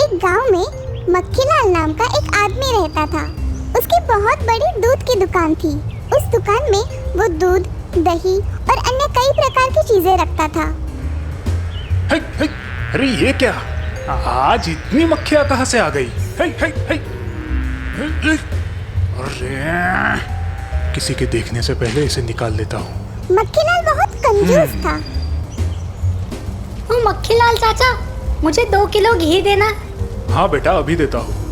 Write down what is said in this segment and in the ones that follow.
एक गांव में मक्खीलाल नाम का एक आदमी रहता था। उसकी बहुत बड़ी दूध की दुकान थी। उस दुकान में वो दूध, दही और अन्य कई प्रकार की चीजें रखता था। अरे ये क्या, आज इतनी मक्खियाँ कहाँ से आ गई? अरे किसी के देखने से पहले इसे निकाल लेता हूँ। मक्खीलाल बहुत कंजूस था। ओ मक्खीलाल चाचा, मुझे 2 किलो घी देना। हाँ बेटा, अभी देता हूँ।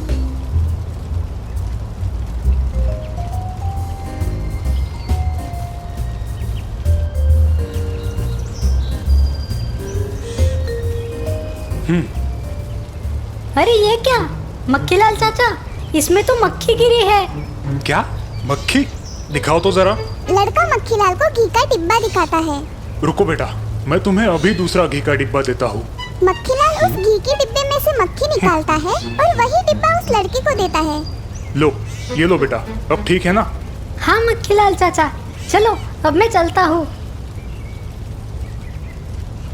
अरे ये क्या मक्खीलाल चाचा, इसमें तो मक्खी गिरी है। क्या मक्खी? दिखाओ तो जरा। लड़का मक्खीलाल को घी का डिब्बा दिखाता है। रुको बेटा, मैं तुम्हें अभी दूसरा घी का डिब्बा देता हूँ। मक्खीलाल उस घी के डिब्बे में से मक्खी निकालता है और वही डिब्बा उस लड़के को देता है। लो, ये लो बेटा, अब ठीक है ना? हाँ मक्खीलाल चाचा, चलो अब मैं चलता हूँ।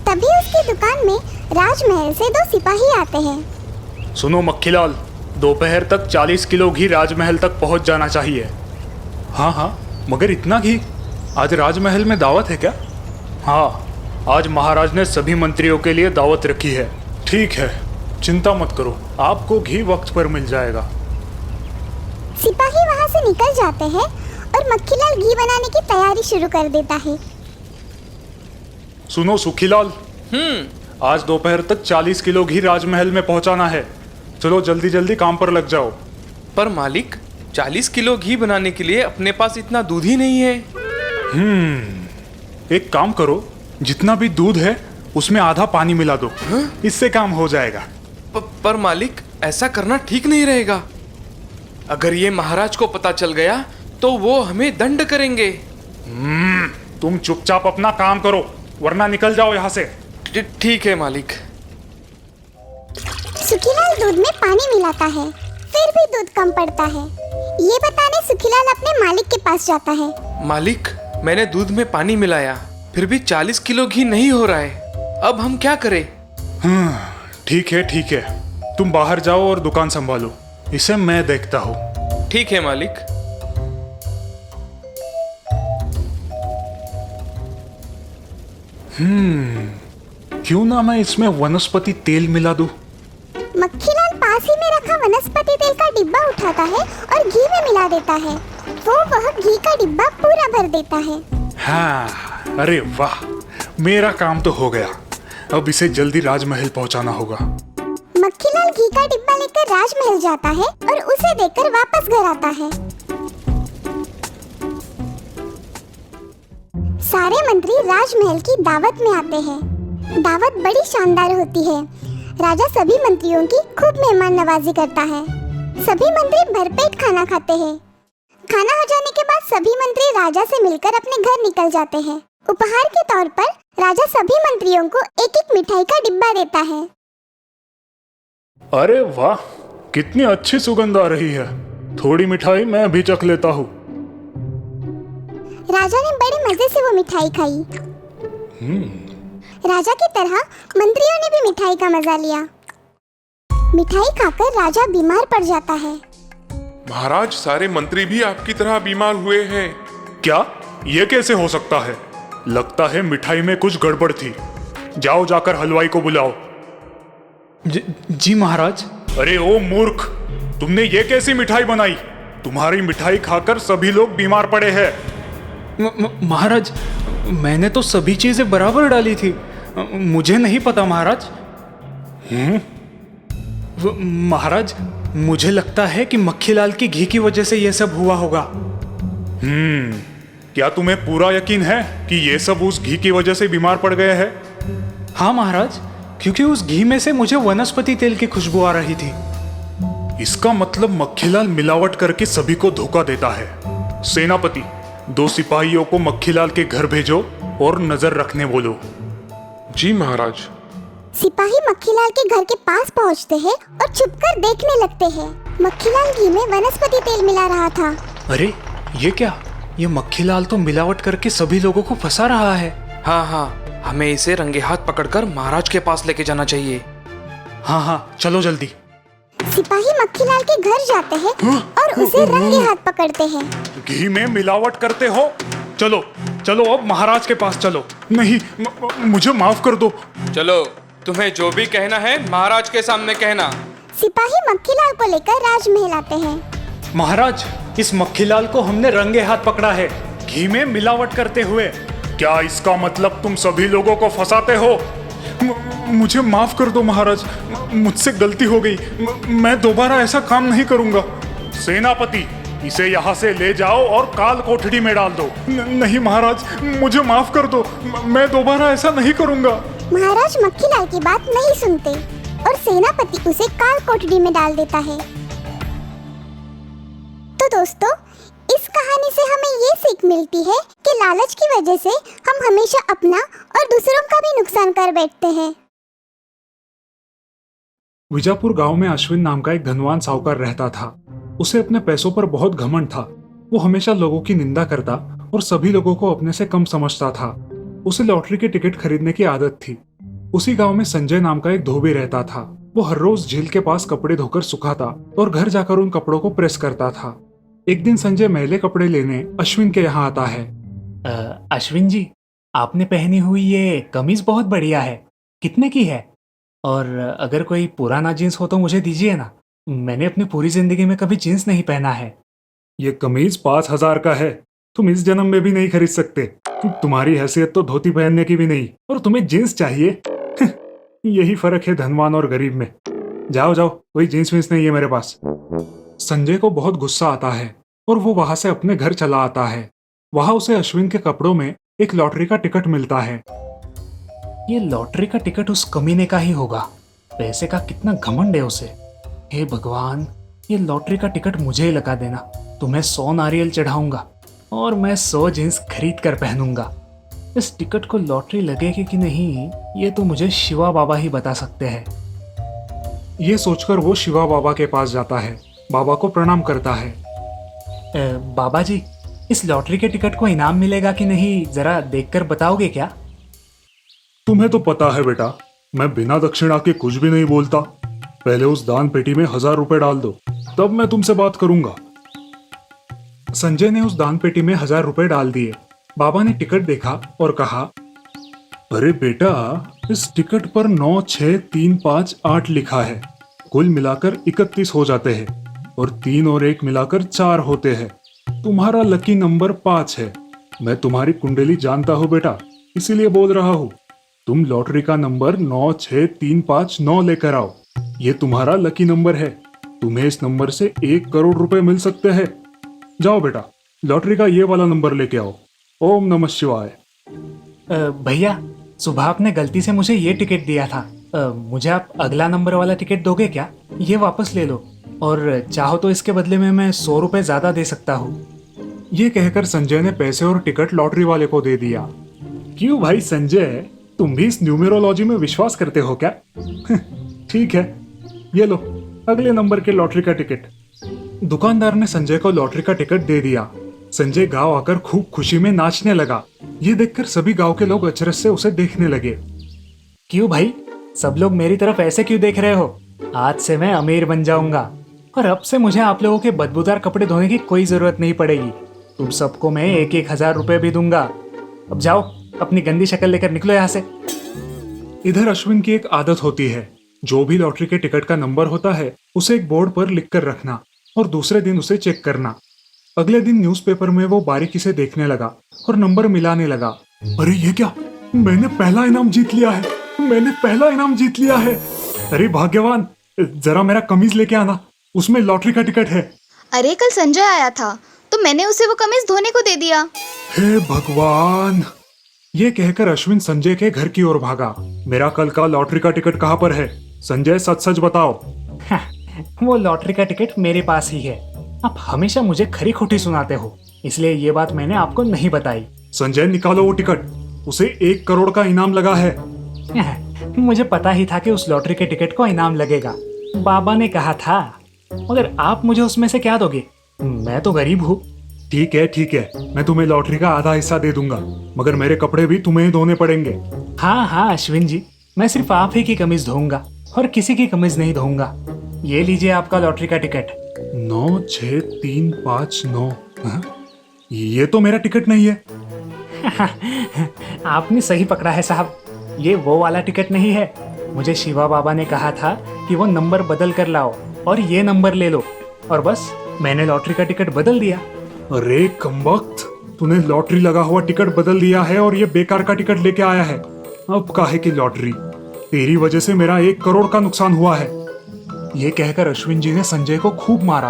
तभी उसकी दुकान में राजमहल से 2 सिपाही आते हैं। सुनो मक्खीलाल, दोपहर तक 40 किलो घी राजमहल तक पहुंच जाना चाहिए। हाँ, मगर इतना घी? आज राजमहल में दावत है क्या? हाँ, आज महाराज ने सभी मंत्रियों के लिए दावत रखी है। ठीक है, चिंता मत करो, आपको घी वक्त पर मिल जाएगा। सिपाही वहाँ से निकल जाते हैं और मक्खीलाल घी बनाने की तैयारी शुरू कर देता है। सुनो सुखीलाल, आज दोपहर तक 40 किलो घी राजमहल में पहुंचाना है। चलो जल्दी जल्दी काम पर लग जाओ। पर मालिक, 40 किलो घी बनाने के लिए अपने पास इतना दूध ही नहीं है। एक काम करो, जितना भी दूध है उसमें आधा पानी मिला दो। इससे काम हो जाएगा। पर मालिक, ऐसा करना ठीक नहीं रहेगा। अगर ये महाराज को पता चल गया तो वो हमें दंड करेंगे। तुम चुपचाप अपना काम करो, वरना निकल जाओ यहाँ से। ठीक है मालिक। सुखीलाल दूध में पानी मिलाता है, फिर भी दूध कम पड़ता है। ये बताने सुखीलाल अपने मालिक के पास जाता है। मालिक, मैंने दूध में पानी मिलाया, फिर भी 40 किलो घी नहीं हो रहा है। अब हम क्या करें? ठीक है, तुम बाहर जाओ और दुकान संभालो, इसे मैं देखता हूँ। ठीक है मालिक। क्यों ना मैं इसमें वनस्पति तेल मिला दूं? मक्खीलाल पास ही में रखा वनस्पति तेल का डिब्बा उठाता है और घी में मिला देता है। वह घी का डिब्बा पूरा भर देता है। हाँ, अरे वाह, मेरा काम तो हो गया। अब इसे जल्दी राजमहल पहुंचाना होगा। मक्खीलाल घी का डिब्बा लेकर राजमहल जाता है और उसे देकर वापस घर आता है। सारे मंत्री राजमहल की दावत में आते हैं। दावत बड़ी शानदार होती है। राजा सभी मंत्रियों की खूब मेहमान नवाजी करता है। सभी मंत्री भरपेट खाना खाते हैं। खाना हो जाने के बाद सभी मंत्री राजा से मिलकर अपने घर निकल जाते हैं। उपहार के तौर पर राजा सभी मंत्रियों को एक-एक मिठाई का डिब्बा देता है। अरे वाह, कितनी अच्छी सुगंध आ रही है। थोड़ी मिठाई मैं भी चख लेता हूँ। राजा ने बड़े मजे से वो मिठाई खाई। राजा की तरह मंत्रियों ने भी मिठाई का मजा लिया। मिठाई खाकर राजा बीमार पड़ जाता है। महाराज, सारे मंत्री भी आपकी तरह बीमार हुए हैं। क्या? ये कैसे हो सकता है? लगता है मिठाई में कुछ गड़बड़ थी। जाओ, जाकर हलवाई को बुलाओ। जी महाराज। अरे ओ मूर्ख, तुमने ये कैसी मिठाई बनाई? तुम्हारी मिठाई खाकर सभी लोग बीमार पड़े हैं। महाराज, मैंने तो सभी चीजें बराबर डाली थी। मुझे नहीं पता महाराज। महाराज, मुझे लगता है कि मक्खीलाल की घी की वजह से ये सब हुआ होगा। क्या तुम्हें पूरा यकीन है कि ये सब उस घी की वजह से बीमार पड़ गए हैं? हाँ महाराज, क्योंकि उस घी में से मुझे वनस्पति तेल की खुशबू आ रही थी। इसका मतलब मक्खीलाल मिलावट करके सभी को धोखा देता है। सेनापति, 2 सिपाहियों को मक्खीलाल के घर भेजो और नजर रखने बोलो। जी महाराज। सिपाही मक्खीलाल के घर के पास पहुंचते हैं और छुपकर देखने लगते हैं। मक्खीलाल घी में वनस्पति तेल मिला रहा था। अरे ये क्या? ये मक्खीलाल तो मिलावट करके सभी लोगों को फंसा रहा है। हाँ, हमें इसे रंगे हाथ पकड़कर महाराज के पास लेके जाना चाहिए। हाँ, चलो जल्दी। सिपाही मक्खीलाल के घर जाते हैं और उसे रंगे हाथ पकड़ते हैं। घी में मिलावट करते हो? चलो चलो अब महाराज के पास चलो। नहीं, मुझे माफ कर दो। चलो, तुम्हें जो भी कहना है महाराज के सामने कहना। सिपाही मक्खीलाल को लेकर राजमहल आते हैं। महाराज, इस मक्खीलाल को हमने रंगे हाथ पकड़ा है, घी में मिलावट करते हुए। क्या इसका मतलब तुम सभी लोगों को फंसाते हो? मुझे माफ कर दो महाराज, मुझसे गलती हो गई। मैं दोबारा ऐसा काम नहीं करूंगा। सेनापति, इसे यहाँ से ले जाओ और काल कोठड़ी में डाल दो। नहीं महाराज, मुझे माफ कर दो, मैं दोबारा ऐसा नहीं करूंगा। महाराज मक्खीलाल की बात नहीं सुनते और सेनापति उसे काल कोठड़ी में डाल देता है। तो दोस्तों, इस कहानी से हमें ये सीख मिलती है कि लालच की वजह से हम हमेशा अपना और दूसरों का भी नुकसान कर बैठते हैं। विजापुर गांव में अश्विन नाम का एक धनवान साहूकार रहता था। उसे अपने पैसों पर बहुत घमंड था। वो हमेशा लोगों की निंदा करता और सभी लोगों को अपने से कम समझता था। उसे लॉटरी के टिकट खरीदने की आदत थी। उसी गांव में संजय नाम का एक धोबी रहता था। वो हर रोज झील के पास कपड़े धोकर सुखाता और घर जाकर उन कपड़ों को प्रेस करता था। एक दिन संजय मैले कपड़े लेने अश्विन के यहाँ आता है। अश्विन जी, आपने पहनी हुई ये कमीज बहुत बढ़िया है, कितने की है? और अगर कोई पुराना जीन्स हो तो मुझे दीजिए ना, मैंने अपनी पूरी जिंदगी में कभी जीन्स नहीं पहना है। ये कमीज 5,000 का है, तुम इस जन्म में भी नहीं खरीद सकते। तुम्हारी हैसियत तो धोती पहनने की भी नहीं, और तुम्हें जीन्स चाहिए? यही फर्क है धनवान और गरीब में। जाओ जाओ, कोई जीन्स वीन्स नहीं है मेरे पास। संजय को बहुत गुस्सा आता है और वो वहां से अपने घर चला आता है। वहां उसे अश्विन के कपड़ों में एक लॉटरी का टिकट मिलता है। ये लॉटरी का टिकट उस कमीने का ही होगा। पैसे का कितना घमंड है उसे। हे भगवान, ये लॉटरी का टिकट मुझे ही लगा देना। तुम्हें 100 नारियल चढ़ाऊंगा और मैं 100 जीन्स खरीद कर पहनूंगा। इस टिकट को लॉटरी लगेगी कि नहीं, ये तो मुझे शिवा बाबा ही बता सकते हैं। ये सोचकर वो शिवा बाबा के पास जाता है। बाबा को प्रणाम करता है। बाबा जी, इस लॉटरी के टिकट को इनाम मिलेगा कि नहीं, जरा देखकर बताओगे क्या? तुम्हें तो पता है बेटा, मैं बिना दक्षिणा के कुछ भी नहीं बोलता। पहले उस दान पेटी में 1000 रुपए डाल दो, तब मैं तुमसे बात करूंगा। संजय ने उस दान पेटी में 1000 रुपए डाल दिए। बाबा ने टिकट देखा और कहा, अरे बेटा, इस टिकट पर 9, 6, 3, 5, 8 लिखा है। कुल मिलाकर 31 हो जाते हैं और 3 और 1 मिलाकर 4 होते हैं। तुम्हारा लकी नंबर 5 है। मैं तुम्हारी कुंडली जानता हूँ बेटा, इसीलिए बोल रहा हूँ। तुम लॉटरी का नंबर 9, 6, 3, 5, 9 लेकर आओ। ये तुम्हारा लकी नंबर है। तुम्हें इस नंबर से 1 करोड़ रुपए मिल सकते हैं। जाओ बेटा, लॉटरी का ये वाला नंबर लेके आओ। ओम नमः शिवाय। भैया, सुबह आपने गलती से मुझे ये टिकट दिया था। मुझे आप अगला नंबर वाला टिकट दोगे क्या? ये वापस ले लो, और चाहो तो इसके बदले में मैं 100 रुपए ज्यादा दे सकता हूँ। ये कहकर संजय ने पैसे और टिकट लॉटरी वाले को दे दिया। क्यों भाई संजय, तुम भी इस न्यूमेरोलॉजी में विश्वास करते हो क्या? ठीक है, ये लो अगले नंबर के लॉटरी का टिकट। दुकानदार ने संजय को लॉटरी का टिकट दे दिया। संजय गांव आकर खूब खुशी में नाचने लगा। ये देखकर सभी गांव के लोग अचरज से उसे देखने लगे। क्यों भाई, सब लोग मेरी तरफ ऐसे क्यों देख रहे हो? आज से मैं अमीर बन जाऊंगा और अब से मुझे आप लोगों के बदबूदार कपड़े धोने की कोई जरूरत नहीं पड़ेगी। तुम सबको मैं 1-1 हजार रुपए भी दूंगा। अब जाओ, अपनी गंदी शक्ल लेकर निकलो यहाँ से। इधर अश्विन की एक आदत होती है, जो भी लॉटरी के टिकट का नंबर होता है उसे एक बोर्ड पर लिख कर रखना और दूसरे दिन उसे चेक करना। अगले दिन न्यूज़पेपर में वो बारीकी से देखने लगा और नंबर मिलाने लगा। अरे ये क्या, मैंने पहला इनाम जीत लिया है, मैंने पहला इनाम जीत लिया है। अरे भाग्यवान, जरा मेरा कमीज लेके आना, उसमें लॉटरी का टिकट है। अरे कल संजय आया था तो मैंने उसे वो कमीज धोने को दे दिया। हे भगवान, ये कहकर अश्विन संजय के घर की ओर भागा। मेरा कल का लॉटरी का टिकट कहाँ पर है? संजय सच सच बताओ। वो लॉटरी का टिकट मेरे पास ही है। आप हमेशा मुझे खरी खोटी सुनाते हो, इसलिए ये बात मैंने आपको नहीं बताई। संजय निकालो वो टिकट, उसे 1 करोड़ का इनाम लगा है। मुझे पता ही था कि उस लॉटरी के टिकट को इनाम लगेगा, बाबा ने कहा था। मगर आप मुझे उसमें से क्या दोगे? मैं तो गरीब हूँ। ठीक है, मैं तुम्हें लॉटरी का आधा हिस्सा दे दूंगा, मगर मेरे कपड़े भी तुम्हें ही धोने पड़ेंगे। हाँ अश्विन जी, मैं सिर्फ आप ही की कमीज धोऊंगा और किसी की कमीज नहीं धोऊंगा। ये लीजिए आपका लॉटरी का टिकट। 96359। हाँ? ये तो मेरा टिकट नहीं है। आपने सही पकड़ा है साहब, ये वो वाला टिकट नहीं है। मुझे शिवा बाबा ने कहा था कि वो नंबर बदल कर लाओ और ये नंबर ले लो, और बस मैंने लॉटरी का टिकट बदल दिया। अरे कमबख्त, तूने लॉटरी लगा हुआ टिकट बदल दिया है और ये बेकार का टिकट लेके आया है। अब काहे की लॉटरी, तेरी वजह से मेरा 1 करोड़ का नुकसान हुआ है। ये कहकर अश्विन जी ने संजय को खूब मारा।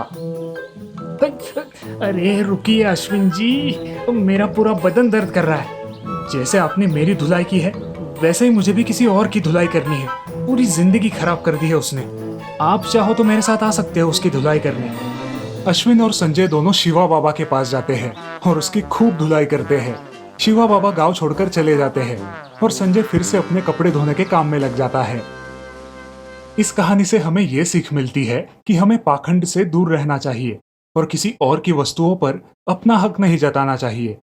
अरे रुकिए अश्विन जी, मेरा पूरा बदन दर्द कर रहा है। जैसे आपने मेरी धुलाई की है वैसे ही मुझे भी किसी और की धुलाई करनी है। पूरी जिंदगी खराब कर दी है उसने। आप चाहो तो मेरे साथ आ सकते हो उसकी धुलाई करने। अश्विन और संजय दोनों शिवा बाबा के पास जाते हैं और उसकी खूब धुलाई करते हैं। शिवा बाबा गांव छोड़कर चले जाते हैं और संजय फिर से अपने कपड़े धोने के काम में लग जाता है। इस कहानी से हमें ये सीख मिलती है कि हमें पाखंड से दूर रहना चाहिए और किसी और की वस्तुओं पर अपना हक नहीं जताना चाहिए।